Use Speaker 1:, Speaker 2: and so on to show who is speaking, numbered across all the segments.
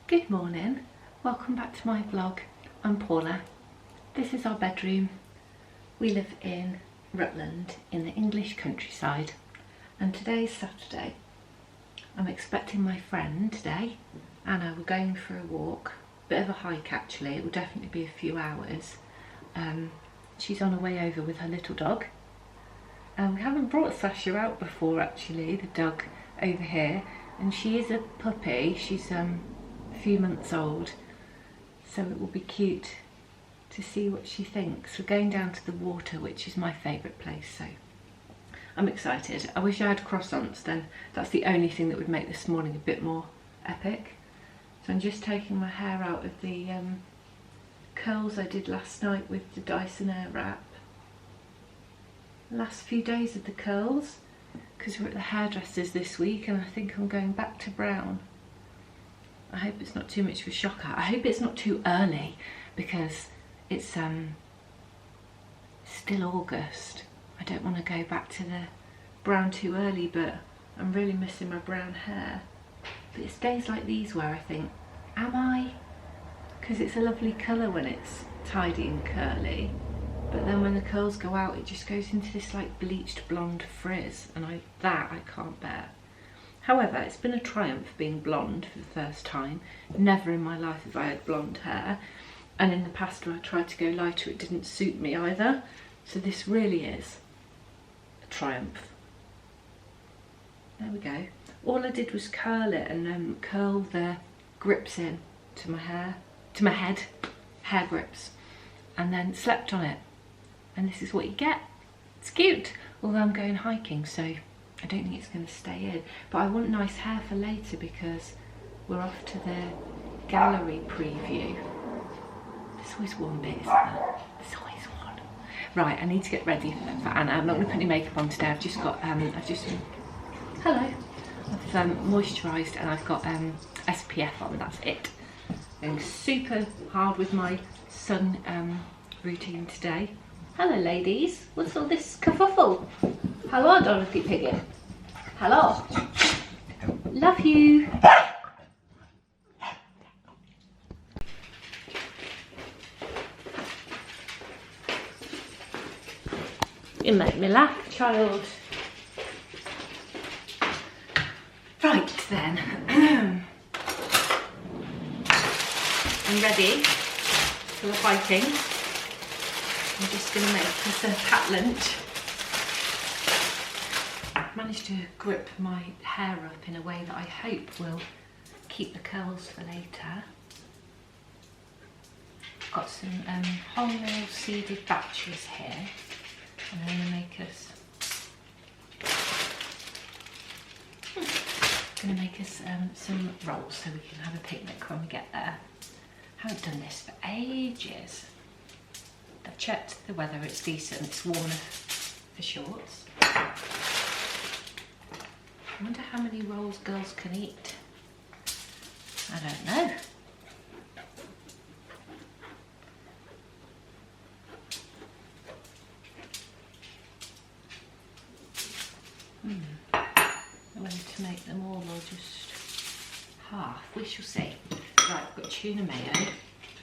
Speaker 1: Good morning, welcome back to my vlog. I'm Paula. This is our bedroom. We live in Rutland in the English countryside and today's Saturday. I'm expecting my friend today. Anna, we're going for a walk. Bit of a hike actually, it will definitely be a few hours. She's on her way over with her little dog. We haven't brought Sasha out before actually, the dog over here, and she is a puppy. She's a few months old, so it will be cute to see what she thinks. We're going down to the water, which is my favourite place, so I'm excited. I wish I had croissants, then that's the only thing that would make this morning a bit more epic. So I'm just taking my hair out of the curls I did last night with the Dyson Airwrap. Last few days of the curls, because we're at the hairdressers this week and I think I'm going back to brown. I hope it's not too much of a shocker. I hope it's not too early because it's still August. I don't want to go back to the brown too early, but I'm really missing my brown hair. But it's days like these where I think, am I? Because it's a lovely colour when it's tidy and curly, but then when the curls go out it just goes into this like bleached blonde frizz, and I can't bear. However, it's been a triumph being blonde for the first time. Never in my life have I had blonde hair, and in the past when I tried to go lighter it didn't suit me either, so this really is a triumph. There we go. All I did was curl it and curl the grips in to my hair, to my head, hair grips, and then slept on it. And this is what you get. It's cute, although I'm going hiking, so I don't think it's going to stay in. But I want nice hair for later because we're off to the gallery preview. There's always one bit, isn't there? There's always one. Right, I need to get ready for Anna. I'm not going to put any makeup on today. I've just hello. I've moisturised and I've got SPF on, that's it. Going super hard with my sun routine today. Hello ladies, what's all this kerfuffle? Hello Dorothy Piggin. Hello. Love you. You make me laugh, child. Right then. I'm ready for the hiking. I'm just going to make us a packed lunch. I've managed to grip my hair up in a way that I hope will keep the curls for later. Got some wholemeal seeded batches here, and I'm going to make us some rolls so we can have a picnic when we get there. Haven't done this for ages. I've checked the weather, it's decent, it's warm for shorts. I wonder how many rolls girls can eat. I don't know. Whether to make them all or just half, we shall see. Right, we've got tuna mayo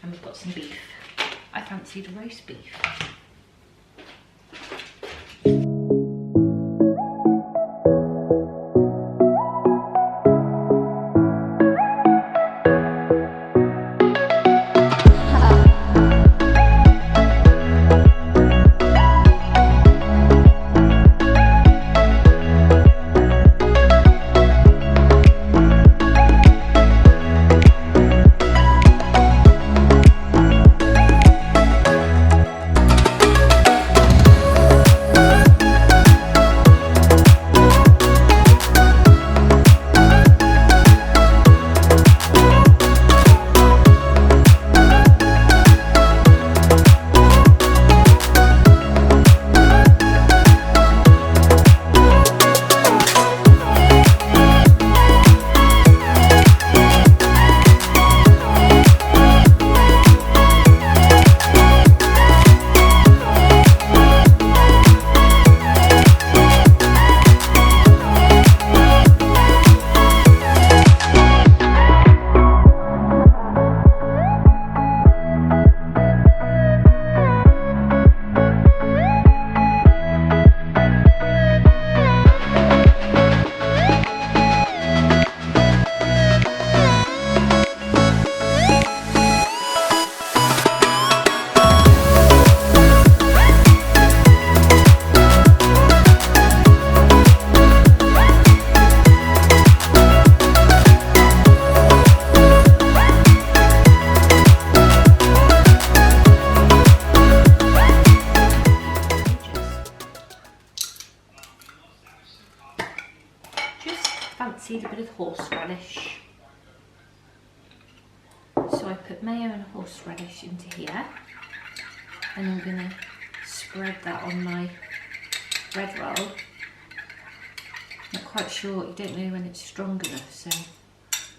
Speaker 1: and we've got some beef. I fancied a roast beef. So I put mayo and horseradish into here, and I'm going to spread that on my bread roll. Not quite sure, you don't know when it's strong enough, so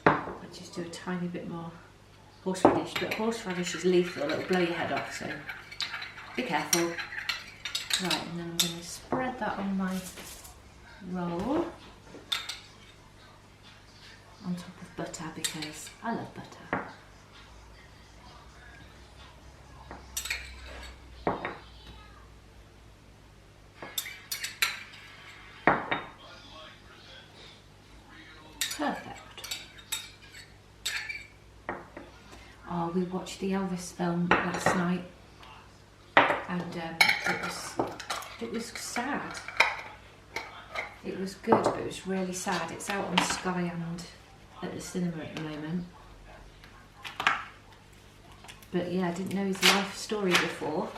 Speaker 1: I just do a tiny bit more horseradish, but horseradish is lethal, it'll blow your head off, so be careful. Right, and then I'm going to spread that on my roll on top of butter because I love butter. Perfect. Oh, we watched the Elvis film last night, and it was sad. It was good, but it was really sad. It's out on Sky and at the cinema at the moment. But yeah, I didn't know his life story before.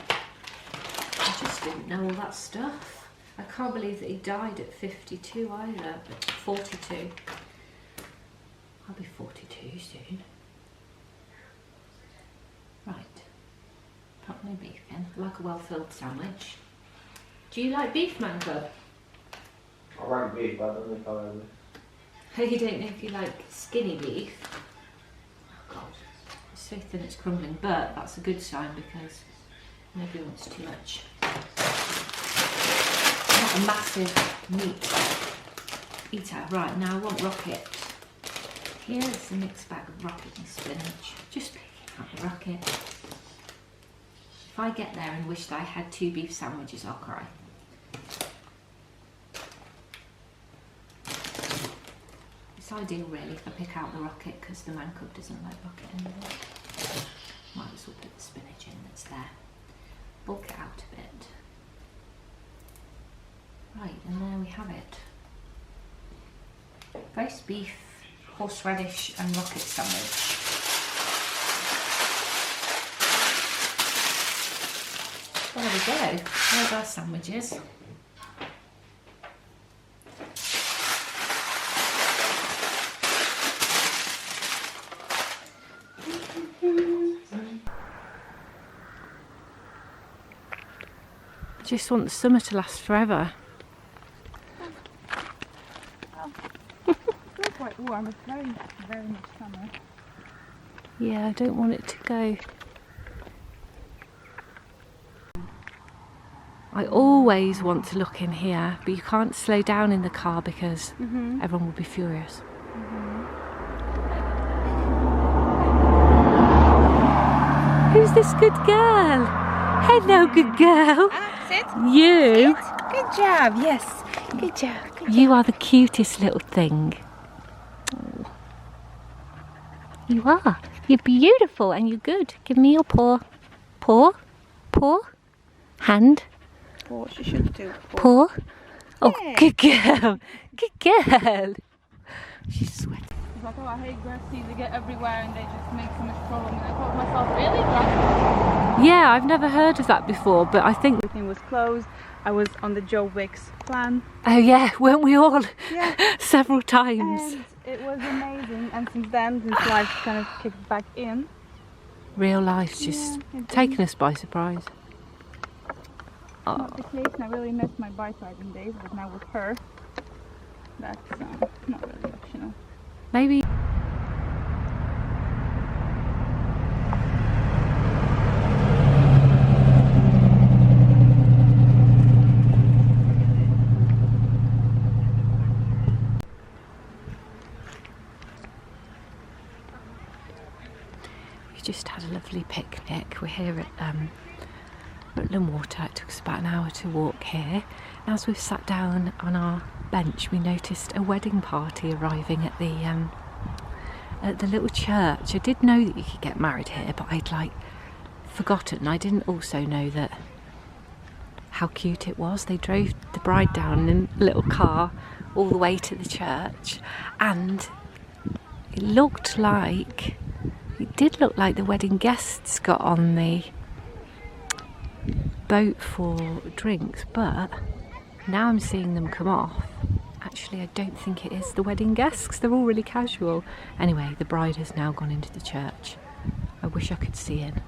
Speaker 1: I just didn't know all that stuff. I can't believe that he died at 52 either, but 42. I'll be 42 soon. Right, put my beef in, like a well-filled sandwich. Do you like beef, man cub?
Speaker 2: I like beef, but I don't know if I like it.
Speaker 1: You don't know if you like skinny beef? Oh god, it's so thin it's crumbling, but that's a good sign because nobody wants too much. Not a massive meat eater. Right, now I want rocket. Here's a mixed bag of rocket and spinach. Just picking out the rocket. If I get there and wish that I had 2 beef sandwiches, I'll cry. It's ideal really if I pick out the rocket because the man cub doesn't like rocket anymore. Might as well put the spinach in that's there. Bulk it out a bit. Right, and there we have it. Roast beef, horseradish and rocket sandwich. There we go, there's our sandwiches. I just want the summer to last forever.
Speaker 3: It's quite warm, it's very much summer.
Speaker 1: Yeah, I don't want it to go. I always want to look in here, but you can't slow down in the car because everyone will be furious. Who's this good girl? Hello, good girl.
Speaker 3: Sit.
Speaker 1: You.
Speaker 3: Sit. Good job, yes. Good job. Good
Speaker 1: You are the cutest little thing. Oh. You are. You're beautiful and you're good. Give me your paw. Paw. Paw. Hand.
Speaker 3: Oh, she should do.
Speaker 1: Paw. Oh,
Speaker 3: Yeah.
Speaker 1: good girl. Good girl. She's sweating.
Speaker 3: I thought, I hate grass seeds, they get everywhere and they just make so much problem. And I thought to myself, really? Grass?
Speaker 1: Yeah, I've never heard of that before, but I think...
Speaker 3: Everything was closed. I was on the Joe Wicks plan.
Speaker 1: Oh yeah, weren't we all?
Speaker 3: Yeah.
Speaker 1: Several times.
Speaker 3: And it was amazing. And since then, since life kind of kicked back in.
Speaker 1: Real life's just
Speaker 3: it
Speaker 1: taken us by surprise.
Speaker 3: Not the case, and I really missed my bike riding days, but now with her, that's not really optional.
Speaker 1: Maybe... We just had a lovely picnic. We're here at Rutland Water. It took us about an hour to walk here. And as we've sat down on our bench, we noticed a wedding party arriving at the little church. I did know that you could get married here, but I'd forgotten. I didn't also know that how cute it was. They drove the bride down in a little car all the way to the church, and it did look like the wedding guests got on the boat for drinks, but now I'm seeing them come off. Actually, I don't think it is the wedding guests. They're all really casual. Anyway, the bride has now gone into the church. wish I could see in,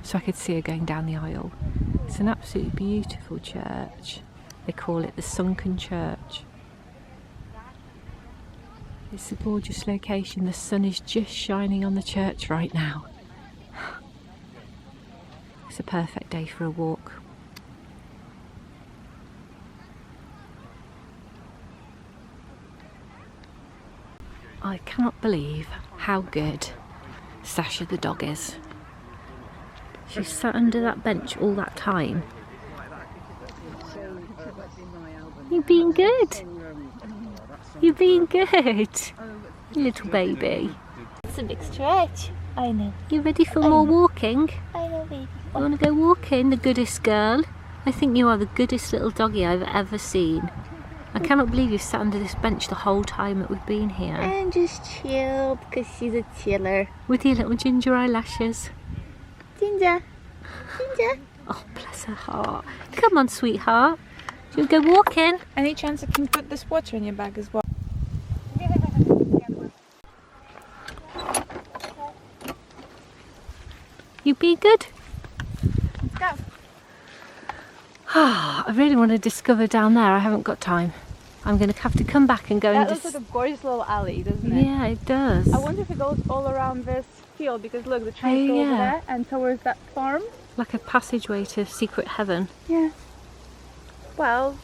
Speaker 1: so I could see her going down the aisle. It's an absolutely beautiful church. They call it the Sunken Church. It's a gorgeous location. The sun is just shining on the church right now. It's a perfect day for a walk. I cannot believe how good Sasha the dog is. She sat under that bench all that time. You're being good. You're being good. Little baby.
Speaker 4: It's a big stretch. I know.
Speaker 1: You ready for more walking?
Speaker 4: I know, baby.
Speaker 1: You want to go walking, the goodest girl? I think you are the goodest little doggy I've ever seen. I cannot believe you sat under this bench the whole time that we've been here.
Speaker 4: And just chill because she's a chiller.
Speaker 1: With your little ginger eyelashes.
Speaker 4: Ginger. Ginger.
Speaker 1: Oh, bless her heart. Come on, sweetheart. Do you go walking?
Speaker 3: Any chance I can put this water in your bag as well?
Speaker 1: You be good?
Speaker 3: Let's go.
Speaker 1: I really want to discover down there. I haven't got time. I'm going to have to come back and go
Speaker 3: That
Speaker 1: and
Speaker 3: looks like a gorgeous little alley, doesn't it?
Speaker 1: Yeah, it does.
Speaker 3: I wonder if it goes all around this field because look, the trees go over there and towards that farm.
Speaker 1: Like a passageway to secret heaven.
Speaker 3: Yeah. Well,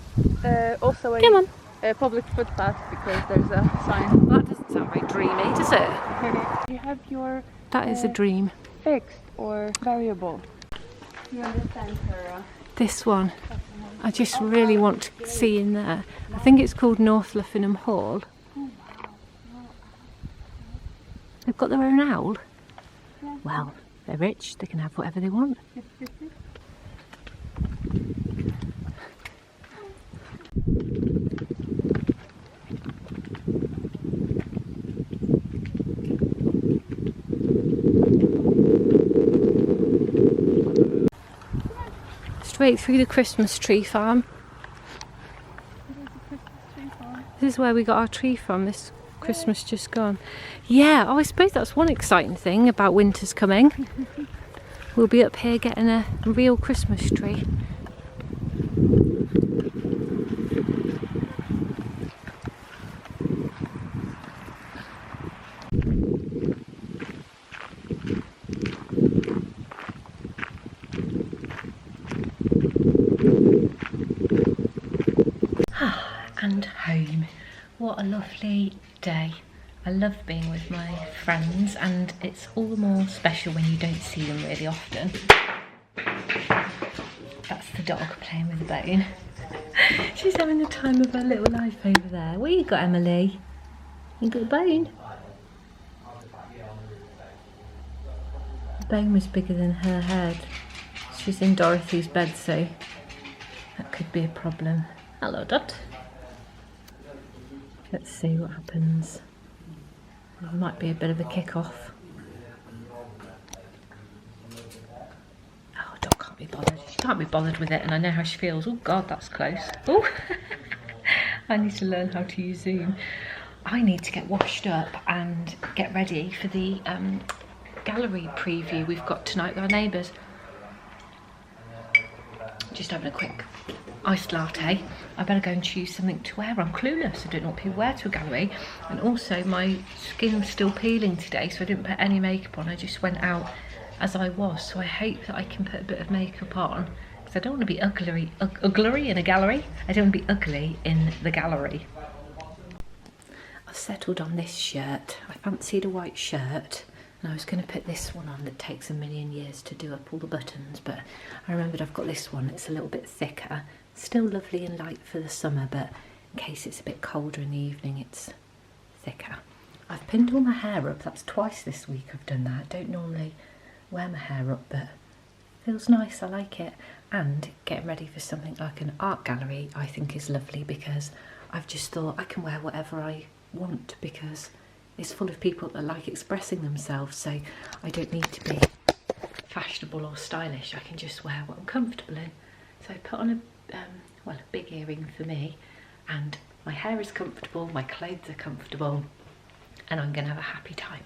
Speaker 3: also a public footpath because there's a sign.
Speaker 1: Well, that doesn't sound very dreamy, does it?
Speaker 3: You have your
Speaker 1: That is a dream.
Speaker 3: fixed or variable. You understand, Sarah?
Speaker 1: This one. I just really want to see in there. I think it's called North Luffinham Hall. They've got their own owl. Well, they're rich, they can have whatever they want. Straight through the Christmas tree farm. This is where we got our tree from, this Christmas just gone. Yeah, oh, I suppose that's one exciting thing about winter's coming. We'll be up here getting a real Christmas tree. And home. What a lovely day. I love being with my friends and it's all the more special when you don't see them really often. That's the dog playing with the bone. She's having the time of her little life over there. What you got, Emily? You got a bone? The bone was bigger than her head. She's in Dorothy's bed, so that could be a problem. Hello, Dot. Let's see what happens. There might be a bit of a kick-off. Oh, dog can't be bothered. She can't be bothered with it, and I know how she feels. Oh God, that's close. Oh, I need to learn how to use Zoom. I need to get washed up and get ready for the gallery preview we've got tonight with our neighbours. Just having a quick iced latte. I better go and choose something to wear. I'm clueless. I don't know what people wear to a gallery. And also my skin was still peeling today, so I didn't put any makeup on. I just went out as I was. So I hope that I can put a bit of makeup on because I don't want to be ugly in a gallery. I don't want to be ugly in the gallery. I've settled on this shirt. I fancied a white shirt. And I was going to put this one on that takes a million years to do up all the buttons, but I remembered I've got this one. It's a little bit thicker. Still lovely and light for the summer, but in case it's a bit colder in the evening, it's thicker. I've pinned all my hair up. That's twice this week I've done that. I don't normally wear my hair up, but it feels nice. I like it. And getting ready for something like an art gallery I think is lovely because I've just thought I can wear whatever I want because it's full of people that like expressing themselves, so I don't need to be fashionable or stylish. I can just wear what I'm comfortable in. So I put on a big earring for me, and my hair is comfortable, my clothes are comfortable, and I'm going to have a happy time.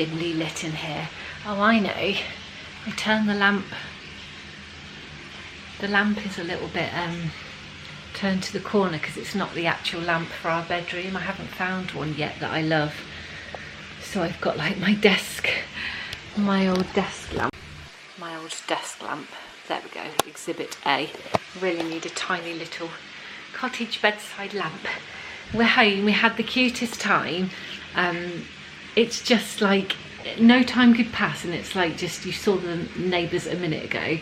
Speaker 1: dimly lit in here. Oh, I know. I turn the lamp. The lamp is a little bit turned to the corner because it's not the actual lamp for our bedroom. I haven't found one yet that I love. So I've got like my desk, my old desk lamp. My old desk lamp. There we go, exhibit A. Really need a tiny little cottage bedside lamp. We're home, we had the cutest time. It's just like no time could pass, and it's like just, you saw the neighbours a minute ago.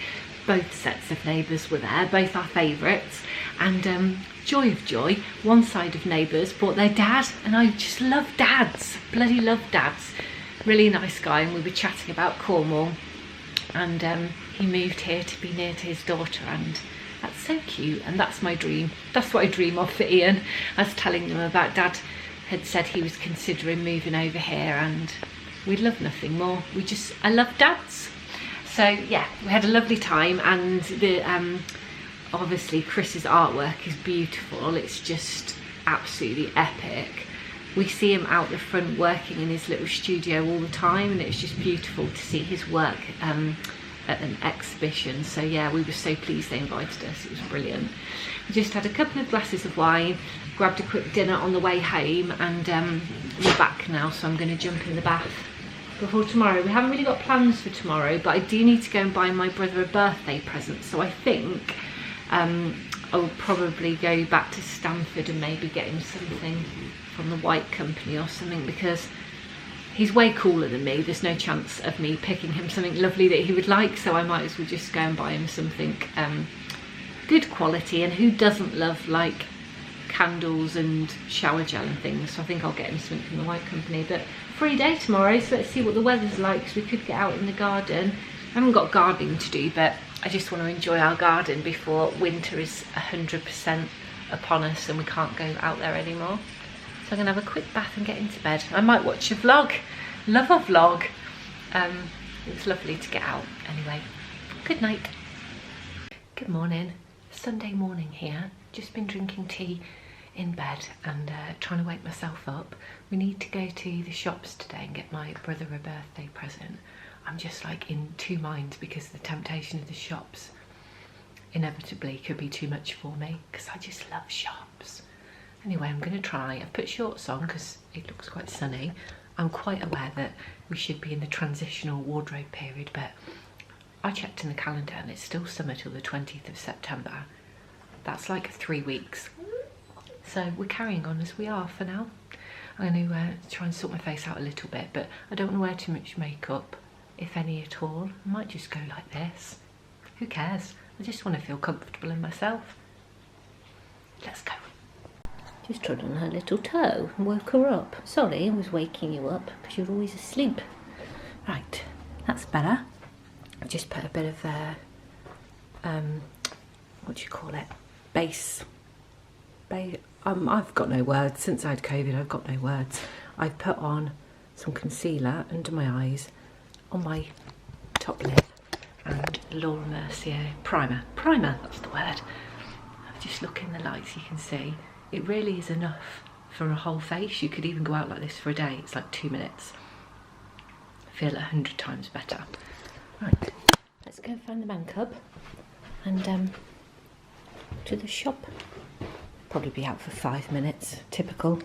Speaker 1: Both sets of neighbours were there, both our favourites, and joy of joy, one side of neighbours brought their dad, and I just love dads, bloody love dads. Really nice guy, and we were chatting about Cornwall, and he moved here to be near to his daughter, and that's so cute, and that's my dream. That's what I dream of for Ian. I was telling them about Dad had said he was considering moving over here, and we'd love nothing more. I love dads. So yeah, we had a lovely time, and the obviously Chris's artwork is beautiful. It's just absolutely epic. We see him out the front working in his little studio all the time, and it's just beautiful to see his work at an exhibition. So yeah, we were so pleased they invited us. It was brilliant. We just had a couple of glasses of wine, grabbed a quick dinner on the way home, and we're back now, so I'm going to jump in the bath before tomorrow. We haven't really got plans for tomorrow, but I do need to go and buy my brother a birthday present, so I think I'll probably go back to Stamford and maybe get him something from the White Company or something, because he's way cooler than me. There's no chance of me picking him something lovely that he would like, so I might as well just go and buy him something good quality. And who doesn't love like candles and shower gel and things? So I think I'll get him something from the White Company. But free day tomorrow, so let's see what the weather's like, so we could get out in the garden. I haven't got gardening to do, but I just want to enjoy our garden before winter is 100% upon us and we can't go out there anymore. So I'm going to have a quick bath and get into bed. I might watch a vlog. Love a vlog. It's lovely to get out. Anyway, good night. Good morning. Sunday morning here. Just been drinking tea in bed and trying to wake myself up. We need to go to the shops today and get my brother a birthday present. I'm just like in two minds because the temptation of the shops inevitably could be too much for me, because I just love shops. Anyway, I'm going to try. I've put shorts on because it looks quite sunny. I'm quite aware that we should be in the transitional wardrobe period, but I checked in the calendar and it's still summer till the 20th of September. That's like 3 weeks. So we're carrying on as we are for now. I'm going to try and sort my face out a little bit, but I don't want to wear too much makeup, if any at all. I might just go like this. Who cares? I just want to feel comfortable in myself. Let's go. Just trod on her little toe and woke her up. Sorry, I was waking you up because you're always asleep. Right, that's better. I just put a bit of what do you call it? Base. I've got no words. Since I had COVID, I've got no words. I've put on some concealer under my eyes, on my top lip, and Laura Mercier primer. Primer, that's the word. Just look in the lights, you can see. It really is enough for a whole face. You could even go out like this for a day. It's like 2 minutes. I feel 100 times better. Right, let's go find the man cub and to the shop. Probably be out for 5 minutes, typical.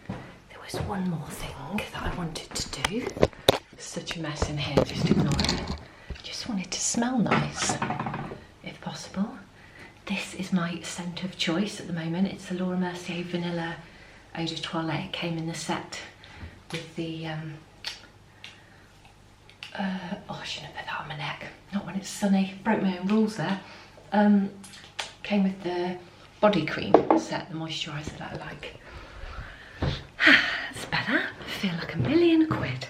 Speaker 1: There was one more thing that I wanted to do. Such a mess in here, just ignore it. Just wanted to smell nice, if possible. This is my scent of choice at the moment. It's the Laura Mercier Vanilla Eau de Toilette. It came in the set with the, oh, I shouldn't have put that on my neck. Not when it's sunny. Broke my own rules there. Came with the body cream set, the moisturiser that I like. That's better. I feel like £1,000,000.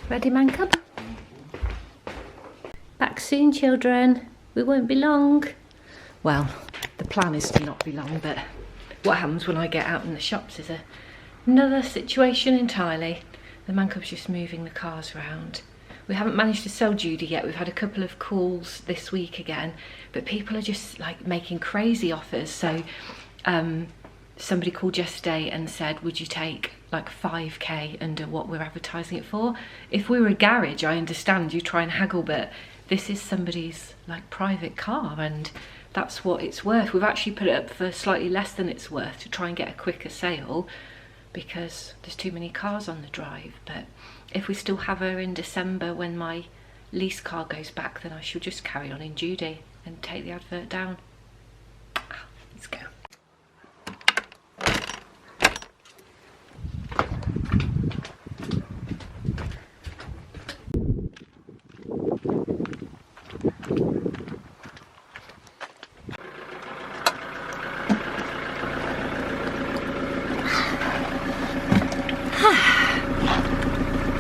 Speaker 1: Ready, man cub? Back soon, children. We won't be long. Well, the plan is to not be long, but what happens when I get out in the shops is another situation entirely. The man cub's just moving the cars around. We haven't managed to sell Judy yet. We've had a couple of calls this week again, but people are just like making crazy offers. So somebody called yesterday and said, would you take like 5k under what we're advertising it for? If we were a garage, I understand you try and haggle, but this is somebody's like private car and that's what it's worth. We've actually put it up for slightly less than it's worth to try and get a quicker sale because there's too many cars on the drive. But if we still have her in December when my lease car goes back, then I shall just carry on in Judy and take the advert down. Let's go.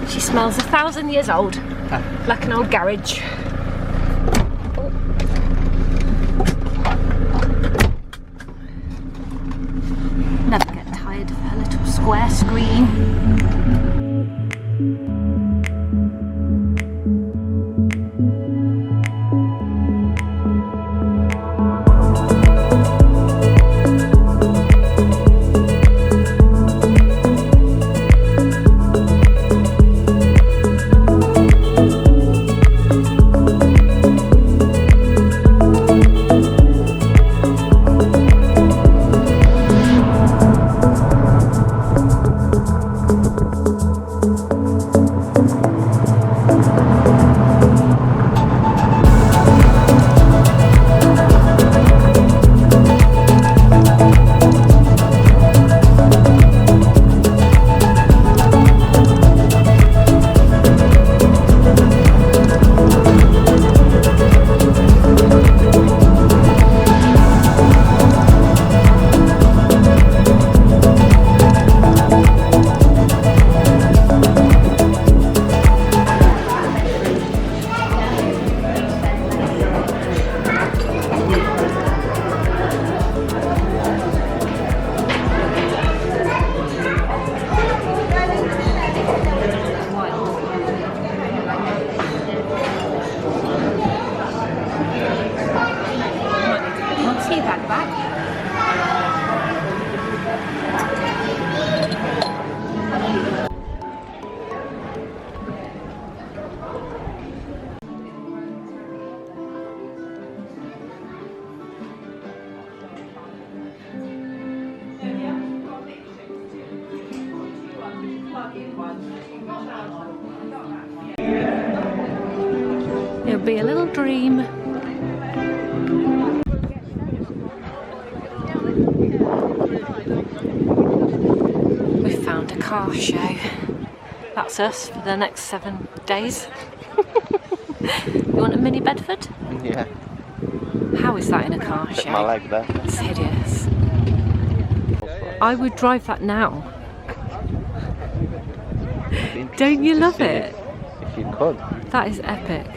Speaker 1: She smells 1,000 years old, like an old garage. Never get tired of her little square screen. It'll be a little dream. We've found a car show. That's us for the next 7 days. You want a mini Bedford?
Speaker 2: Yeah.
Speaker 1: How is that in a car show?
Speaker 2: My leg there.
Speaker 1: It's hideous. I would drive that now. Don't you love it?
Speaker 2: If you could.
Speaker 1: That is epic.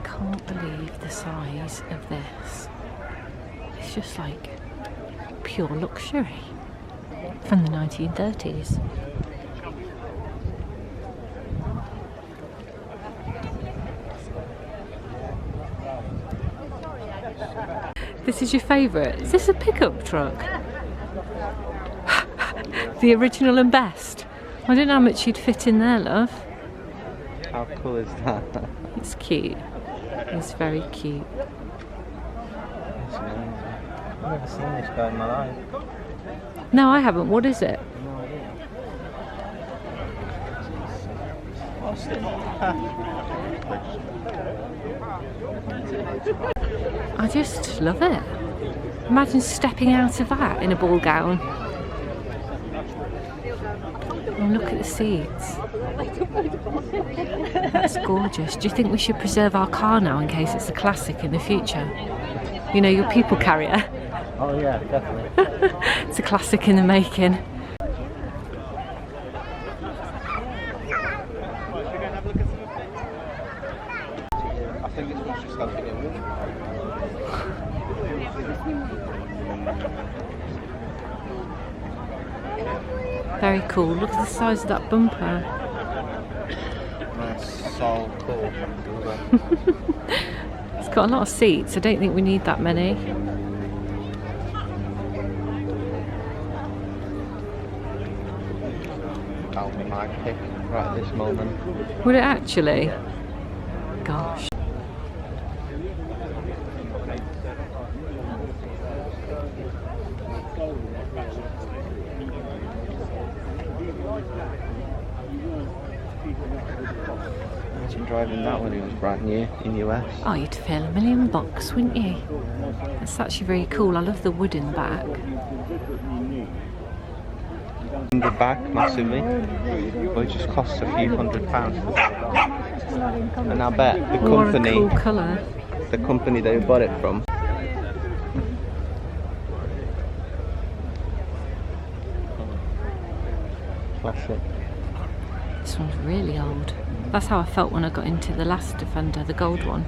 Speaker 1: Can't believe the size of this. It's just like pure luxury from the 1930s. This is your favourite? Is this a pickup truck? The original and best. I don't know how much you'd fit in there, love.
Speaker 2: How cool is that?
Speaker 1: It's cute. It's very cute.
Speaker 2: It's amazing. I've never seen this guy in my life.
Speaker 1: No, I haven't. What is it?
Speaker 2: No idea.
Speaker 1: I just love it. Imagine stepping out of that in a ball gown. And look at the seats. That's gorgeous. Do you think we should preserve our car now in case it's a classic in the future? You know, your people carrier.
Speaker 2: Oh yeah, definitely.
Speaker 1: It's a classic in the making.
Speaker 2: I think it's much just like it.
Speaker 1: Very cool. Look at the size of that bumper.
Speaker 2: That's so cool.
Speaker 1: It's got a lot of seats. I don't think we need that many.
Speaker 2: That would be my pick right at this moment.
Speaker 1: Would it actually? Gosh.
Speaker 2: Imagine driving that when it was brand new in US.
Speaker 1: Oh, you'd feel $1,000,000, wouldn't you? That's actually very cool. I love the wood in the back.
Speaker 2: In the back, massively. But it just costs a few £100. And I bet the company,
Speaker 1: What a cool colour.
Speaker 2: the company they bought it from. Classic.
Speaker 1: This one's really old. That's how I felt when I got into the last Defender, the gold one.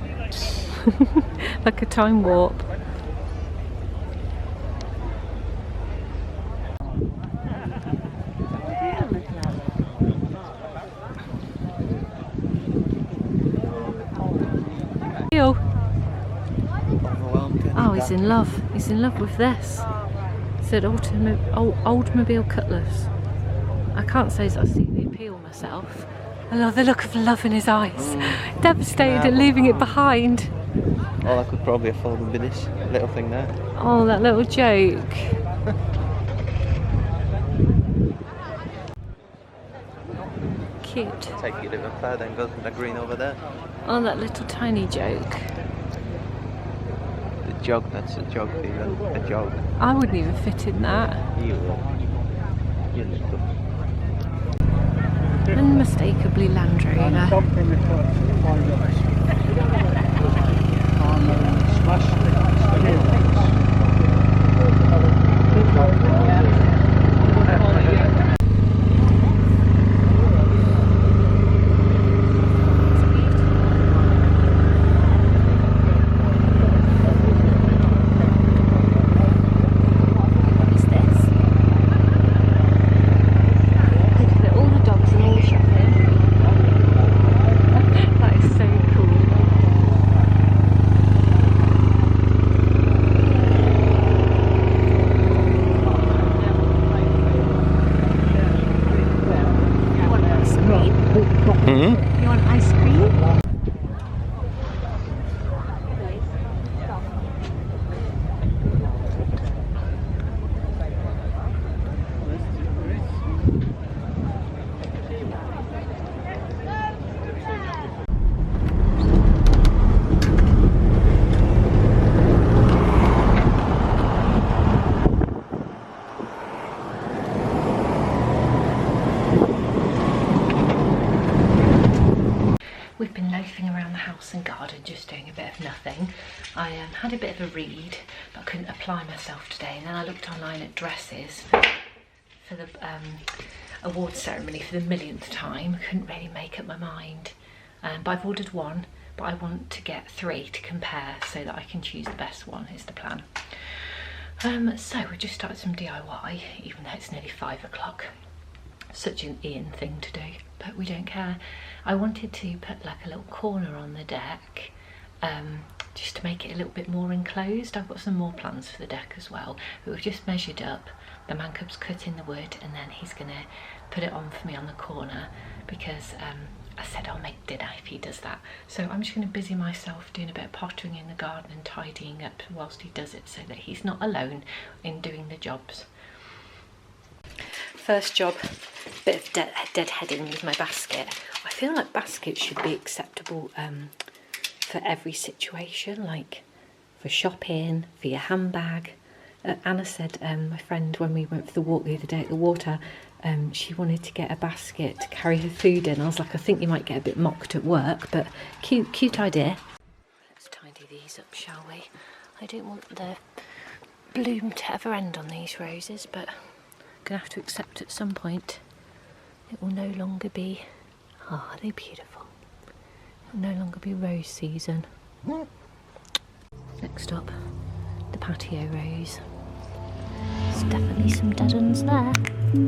Speaker 1: Like a time warp. Oh, he's in love. He's in love with this. It said Oldmobile Cutlass. I can't say that I see the appeal myself. I love the look of love in his eyes. Devastated at leaving it behind.
Speaker 2: All I could probably afford would be this little thing there.
Speaker 1: Oh, that little joke. Cute.
Speaker 2: Take it a bit further and go to the green over there.
Speaker 1: Oh, that little tiny joke.
Speaker 2: The jug, that's a jug, even. A jug.
Speaker 1: I wouldn't even fit in that.
Speaker 2: You will. You'll look good.
Speaker 1: Unmistakably Land Rover. You want ice cream? We've been loafing around the house and garden just doing a bit of nothing. I had a bit of a read, but I couldn't apply myself today, and then I looked online at dresses for the award ceremony for the millionth time. Couldn't really make up my mind, but I've ordered one, but I want to get 3 to compare so that I can choose the best one is the plan. So we just started some DIY, even though it's nearly 5 o'clock. Such an Ian thing to do, but we don't care. I wanted to put like a little corner on the deck, just to make it a little bit more enclosed. I've got some more plans for the deck as well, but we've just measured up. The man cub's cutting the wood and then he's gonna put it on for me on the corner because I said I'll make dinner if he does that. So I'm just gonna busy myself doing a bit of pottering in the garden and tidying up whilst he does it so that he's not alone in doing the jobs. First job, bit of deadheading with my basket. I feel like baskets should be acceptable for every situation, like for shopping, for your handbag. Anna said, my friend, when we went for the walk the other day at the water, she wanted to get a basket to carry her food in. I was like, I think you might get a bit mocked at work, but cute idea. Let's tidy these up, shall we? I don't want the bloom to ever end on these roses, but gonna have to accept at some point it will no longer be, are they beautiful? It will no longer be rose season. Next up, the patio rose. There's definitely some dead uns there. So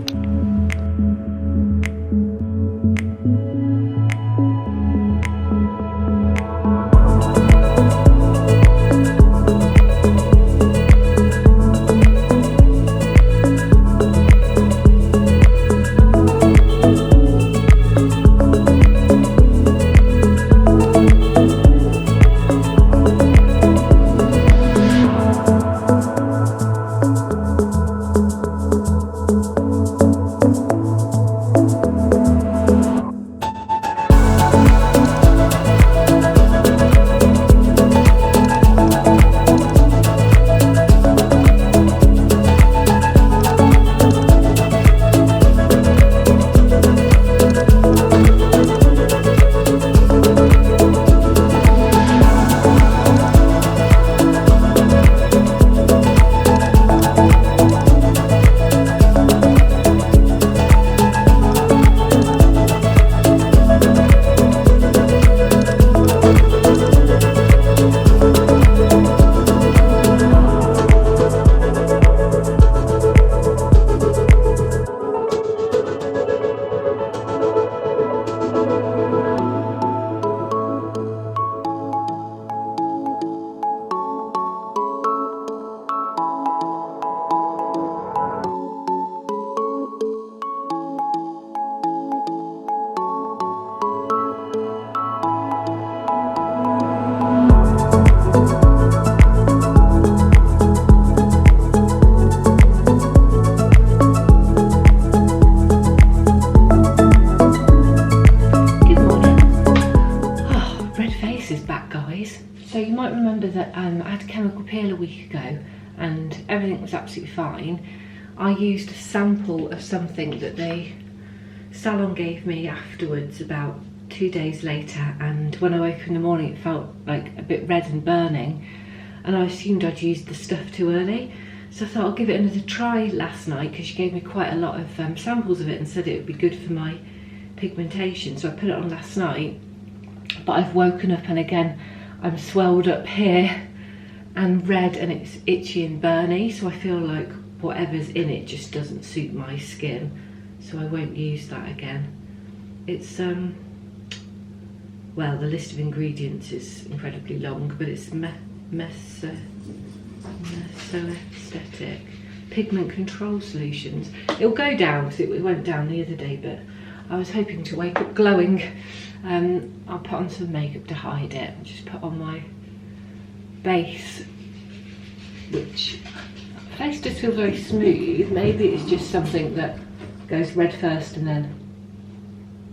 Speaker 1: you might remember that I had a chemical peel a week ago and everything was absolutely fine. I used a sample of something that the salon gave me afterwards about 2 days later, and when I woke up in the morning it felt like a bit red and burning, and I assumed I'd used the stuff too early. So I thought I'll give it another try last night because she gave me quite a lot of samples of it and said it would be good for my pigmentation. So I put it on last night, but I've woken up and again I'm swelled up here and red and it's itchy and burny, so I feel like whatever's in it just doesn't suit my skin, so I won't use that again. It's well, the list of ingredients is incredibly long, but it's mesoaesthetic pigment control solutions. It'll go down because it went down the other day, but I was hoping to wake up glowing. I'll put on some makeup to hide it and just put on my base, which face does feel very smooth. Maybe it's just something that goes red first and then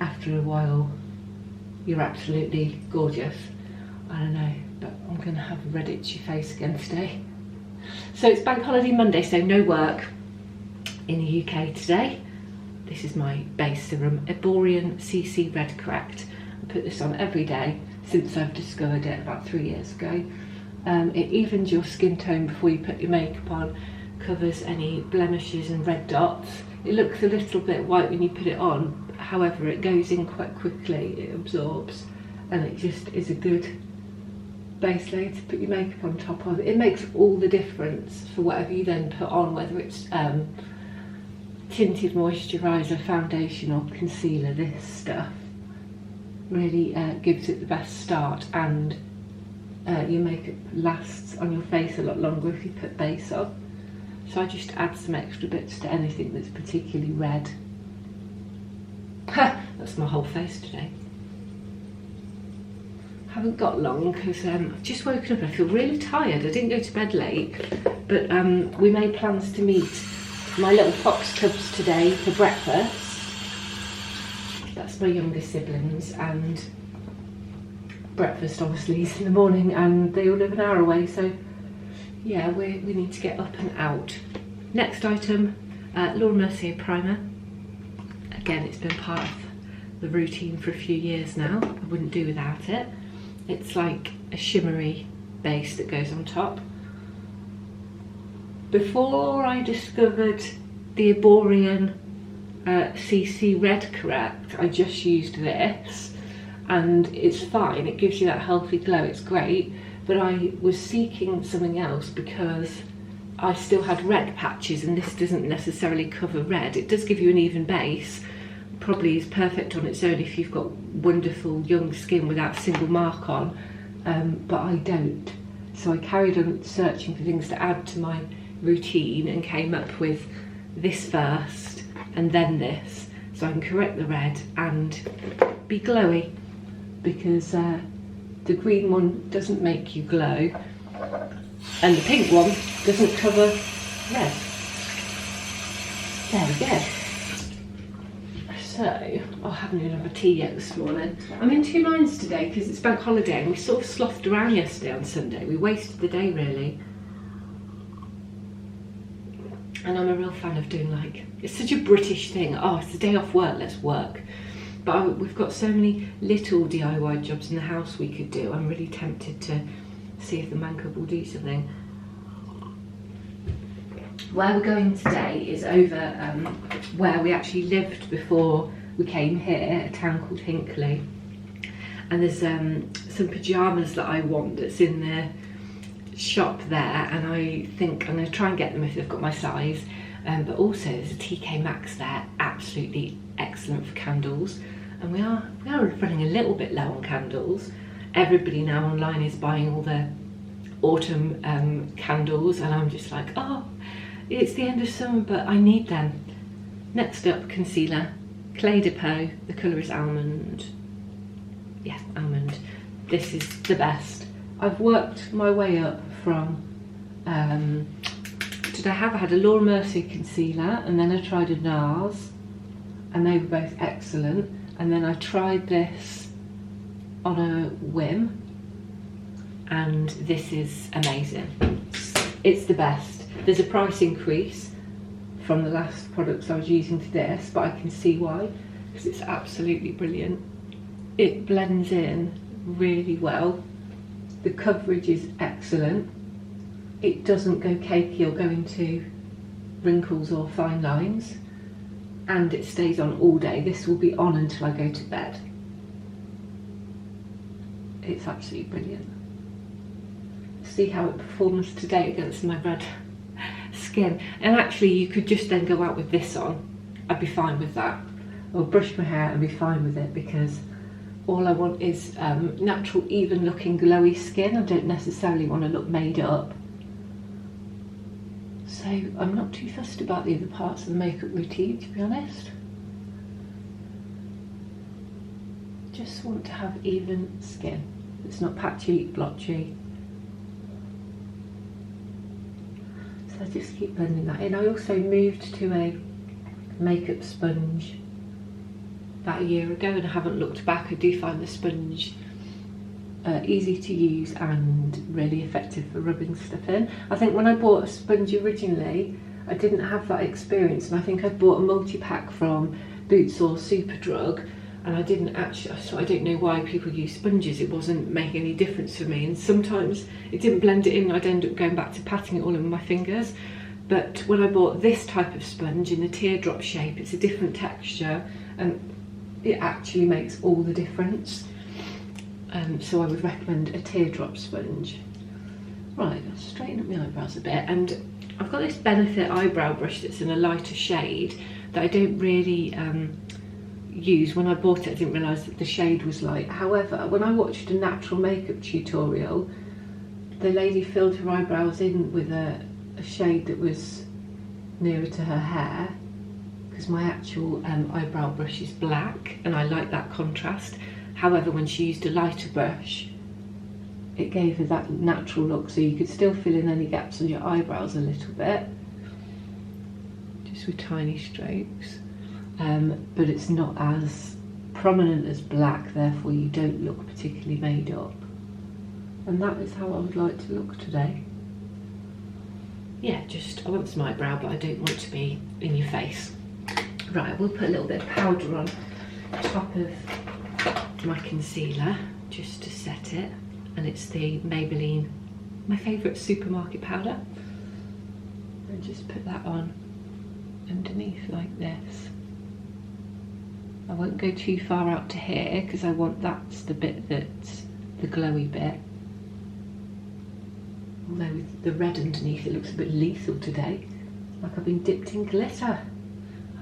Speaker 1: after a while you're absolutely gorgeous. I don't know, but I'm gonna have a red itchy face again today. So it's Bank Holiday Monday, so no work in the UK today. This is my base serum, Eborian CC Red Correct. I put this on every day since I've discovered it about 3 years ago. It evens your skin tone before you put your makeup on, covers any blemishes and red dots. It looks a little bit white when you put it on, however it goes in quite quickly, it absorbs, and it just is a good base layer to put your makeup on top of. It makes all the difference for whatever you then put on, whether it's tinted moisturiser, foundation or concealer. This stuff really gives it the best start, and your makeup lasts on your face a lot longer if you put base on. So I just add some extra bits to anything that's particularly red. That's my whole face today. Haven't got long because I've just woken up and I feel really tired. I didn't go to bed late, but we made plans to meet my little fox cubs today for breakfast. That's my younger siblings, and breakfast obviously is in the morning and they all live an hour away, so yeah, we need to get up and out. Next item, Laura Mercier primer. Again, it's been part of the routine for a few years now. I wouldn't do without it. It's like a shimmery base that goes on top. Before I discovered the Eborian CC Red Correct, I just used this, and it's fine, it gives you that healthy glow, it's great, but I was seeking something else because I still had red patches, and this doesn't necessarily cover red. It does give you an even base. Probably is perfect on its own if you've got wonderful young skin without a single mark on, but I don't. So I carried on searching for things to add to my routine and came up with this first and then this, so I can correct the red and be glowy, because the green one doesn't make you glow and the pink one doesn't cover red. There we go. So, I haven't even had a tea yet this morning. I'm in two minds today because it's bank holiday and we sort of slothed around yesterday on Sunday. We wasted the day really. And I'm a real fan of doing, like, it's such a British thing. Oh, it's the day off work, let's work. But we've got so many little DIY jobs in the house we could do. I'm really tempted to see if the man cub will do something. Where we're going today is over where we actually lived before we came here, a town called Hinckley. And there's some pyjamas that I want that's in the shop there, and I think I'm going to try and get them if they've got my size. But also there's a TK Maxx there, absolutely excellent for candles. And we are running a little bit low on candles. Everybody now online is buying all the autumn candles, and I'm just like, oh, it's the end of summer, but I need them. Next up, concealer, Clé de Peau. The colour is almond. Yeah, almond. This is the best. I've worked my way up from, I had a Laura Mercier concealer, and then I tried a NARS, and they were both excellent. And then I tried this on a whim, and this is amazing. It's the best. There's a price increase from the last products I was using to this, but I can see why, because it's absolutely brilliant. It blends in really well. The coverage is excellent. It doesn't go cakey or go into wrinkles or fine lines, and it stays on all day. This will be on until I go to bed. It's absolutely brilliant. See how it performs today against my red skin. And actually you could just then go out with this on. I'd be fine with that. Or brush my hair and be fine with it, because all I want is natural, even looking glowy skin. I don't necessarily want to look made up. So I'm not too fussed about the other parts of the makeup routine, to be honest. Just want to have even skin. It's not patchy, blotchy. So I just keep blending that in. I also moved to a makeup sponge about a year ago, and I haven't looked back. I do find the sponge easy to use and really effective for rubbing stuff in. I think when I bought a sponge originally, I didn't have that experience, and I think I bought a multi-pack from Boots or Superdrug, and I didn't actually, so I don't know why people use sponges. It wasn't making any difference for me, and sometimes it didn't blend it in. I'd end up going back to patting it all in with my fingers. But when I bought this type of sponge in the teardrop shape, it's a different texture, and it actually makes all the difference. So I would recommend a teardrop sponge. Right, I'll straighten up my eyebrows a bit, and I've got this Benefit eyebrow brush that's in a lighter shade that I don't really use. When I bought it, I didn't realise that the shade was light. However, when I watched a natural makeup tutorial, the lady filled her eyebrows in with a shade that was nearer to her hair, because my actual eyebrow brush is black and I like that contrast. However, when she used a lighter brush, it gave her that natural look, so you could still fill in any gaps on your eyebrows a little bit, just with tiny strokes, but it's not as prominent as black, therefore you don't look particularly made up. And that is how I would like to look today. Yeah, just, I want some eyebrow, but I don't want to be in your face. Right, we'll put a little bit of powder on top of my concealer just to set it, and it's the Maybelline, my favourite supermarket powder, and just put that on underneath like this. I won't go too far out to here because I want that's the bit that's the glowy bit. Although with the red underneath it looks a bit lethal today. Like I've been dipped in glitter.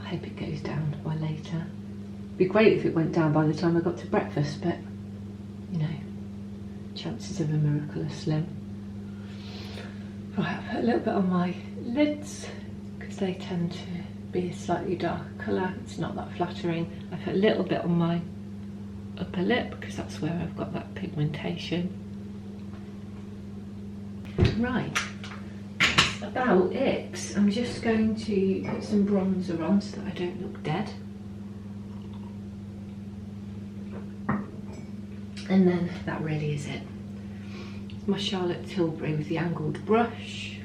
Speaker 1: I hope it goes down by later. It'd be great if it went down by the time I got to breakfast, but you know, chances of a miracle are slim. Right, I put a little bit on my lids because they tend to be a slightly darker colour. It's not that flattering. I put a little bit on my upper lip because that's where I've got that pigmentation. Right, that's about it. I'm just going to put some bronzer on so that I don't look dead. And then that really is it. It's my Charlotte Tilbury with the angled brush.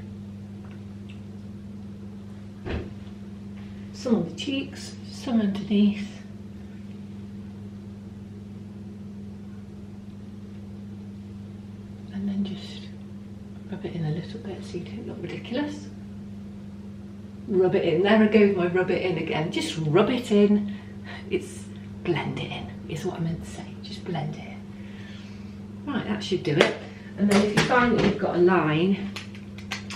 Speaker 1: Some on the cheeks, some underneath. And then just rub it in a little bit so you don't look ridiculous. Rub it in. There I go with my rub it in again. Just rub it in. It's blend it in, is what I meant to say. Just blend it in. Right, that should do it. And then if you find that you've got a line,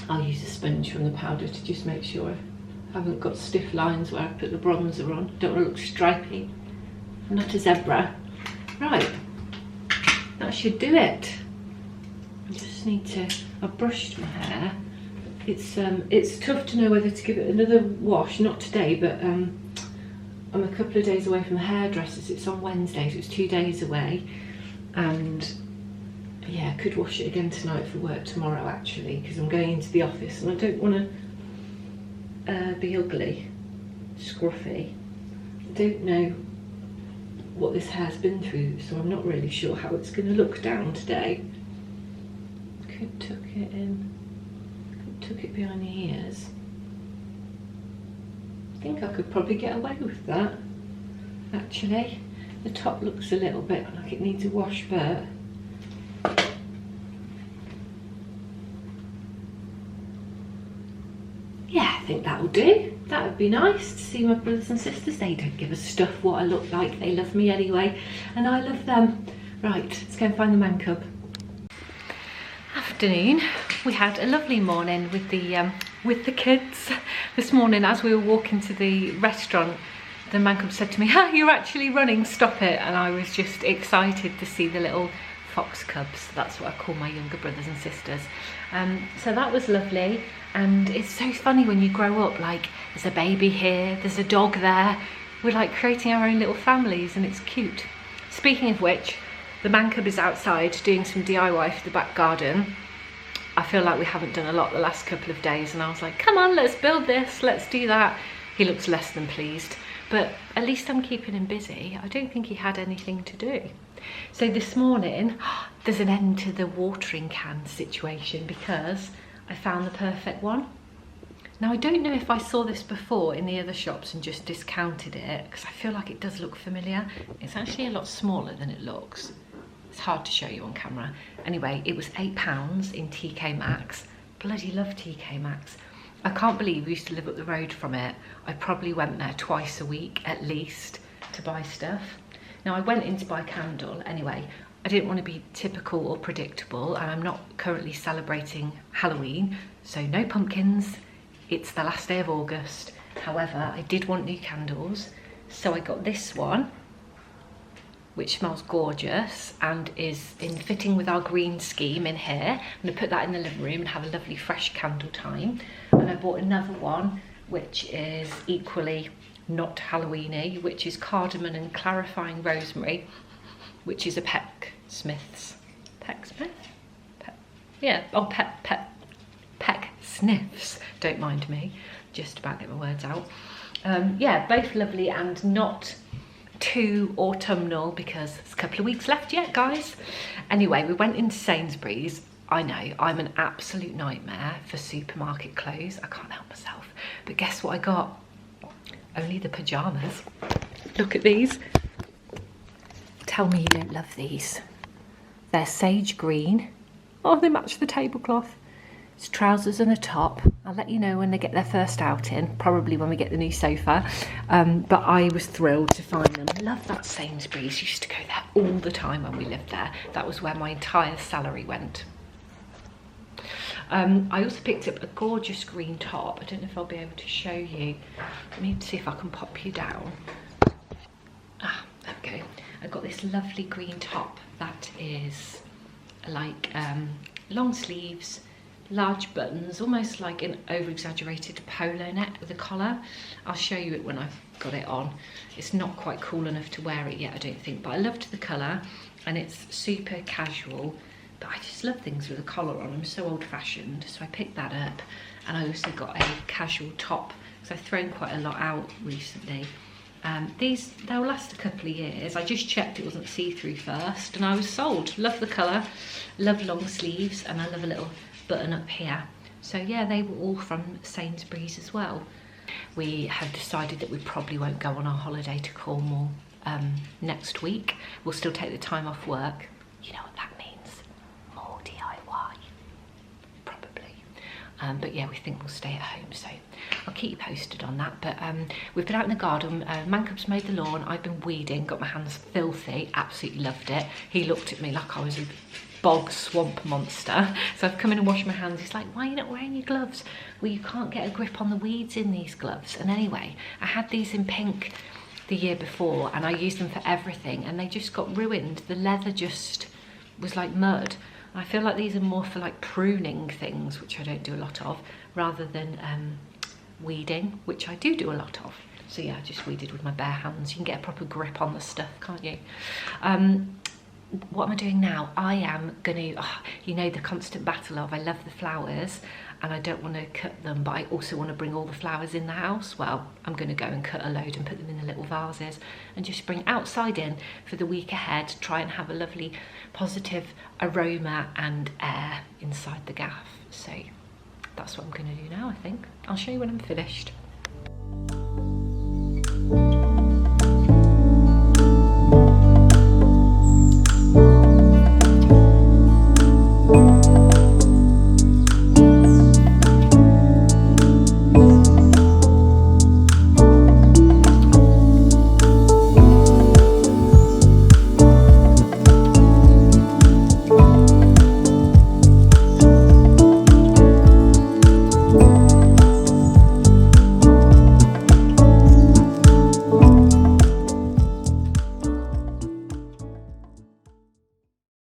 Speaker 1: I'll use a sponge from the powder to just make sure I haven't got stiff lines where I put the bronzer on. Don't want to look stripy. I'm not a zebra. Right, that should do it. I just need to, I've brushed my hair. It's tough to know whether to give it another wash, not today, but I'm a couple of days away from the hairdressers. It's on Wednesday, so it's 2 days away. And yeah, I could wash it again tonight for work tomorrow actually, because I'm going into the office and I don't want to be ugly, scruffy. I don't know what this hair's been through, so I'm not really sure how it's going to look down today. Could tuck it in, could tuck it behind the ears. I think I could probably get away with that actually. The top looks a little bit like it needs a wash, but yeah, I think that'll do. That would be nice to see my brothers and sisters. They don't give a stuff what I look like. They love me anyway, and I love them. Right, let's go and find the man cub. Afternoon. We had a lovely morning with the kids. This morning, as we were walking to the restaurant, the man cub said to me, "Ah, you're actually running, stop it." And I was just excited to see the little fox cubs. That's what I call my younger brothers and sisters. So that was lovely. And it's so funny when you grow up, like there's a baby here, there's a dog there. We're like creating our own little families and it's cute. Speaking of which, the man cub is outside doing some DIY for the back garden. I feel like we haven't done a lot the last couple of days and I was like, come on, let's build this, let's do that. He looks less than pleased, but at least I'm keeping him busy. I don't think he had anything to do. So this morning, there's an end to the watering can situation because I found the perfect one. Now I don't know if I saw this before in the other shops and just discounted it because I feel like it does look familiar. It's actually a lot smaller than it looks. It's hard to show you on camera. Anyway, it was £8 in TK Maxx. Bloody love TK Maxx. I can't believe we used to live up the road from it. I probably went there twice a week at least to buy stuff. Now I went in to buy a candle anyway. I didn't want to be typical or predictable and I'm not currently celebrating Halloween, so no pumpkins. It's the last day of August. However, I did want new candles, so I got this one, which smells gorgeous and is in fitting with our green scheme in here. I'm going to put that in the living room and have a lovely fresh candle time. And I bought another one, which is equally not Halloweeny, which is cardamom and clarifying rosemary, which is a Peck Smith. Yeah, oh, Peck Sniffs, don't mind me, just about get my words out. Yeah, both lovely and not too autumnal because there's a couple of weeks left yet, guys. Anyway, we went into Sainsbury's. I know, I'm an absolute nightmare for supermarket clothes. I can't help myself. But guess what I got? Only the pyjamas. Look at these. Tell me you don't love these. They're sage green. Oh, they match the tablecloth. It's trousers and a top. I'll let you know when they get their first outing, probably when we get the new sofa. But I was thrilled to find them. I love that Sainsbury's. Used to go there all the time when we lived there. That was where my entire salary went. I also picked up a gorgeous green top. I don't know if I'll be able to show you. Let me see if I can pop you down. Ah, there we go. I've got this lovely green top that is like long sleeves, large buttons, almost like an over-exaggerated polo neck with a collar. I'll show you it when I've got it on. It's not quite cool enough to wear it yet, I don't think, but I loved the colour, and it's super casual, but I just love things with a collar on. I'm so old-fashioned, so I picked that up. And I also got a casual top, because I've thrown quite a lot out recently. They'll last a couple of years. I just checked it wasn't see-through first, and I was sold. Love the colour, love long sleeves, and I love a little button up here. So yeah, they were all from Sainsbury's as well. We have decided that we probably won't go on our holiday to Cornwall next week. We'll still take the time off work. You know what that means? More DIY, probably. But yeah, we think we'll stay at home, so I'll keep you posted on that. But we've been out in the garden. Mancup's made the lawn. I've been weeding, got my hands filthy, absolutely loved it. He looked at me like I was a bog swamp monster. So I've come in and washed my hands. He's like, why are you not wearing your gloves? Well, you can't get a grip on the weeds in these gloves. And anyway, I had these in pink the year before, and I used them for everything, and they just got ruined. The leather just was like mud. I feel like these are more for like pruning things, which I don't do a lot of, rather than weeding, which I do a lot of. So yeah, I just weeded with my bare hands. You can get a proper grip on the stuff, can't you? What am I doing now? I am gonna, you know, the constant battle of, I love the flowers and I don't want to cut them, but I also want to bring all the flowers in the house. Well, I'm going to go and cut a load and put them in the little vases and just bring outside in for the week ahead, try and have a lovely positive aroma and air inside the gaff. So that's what I'm going to do now, I think. I'll show you when I'm finished.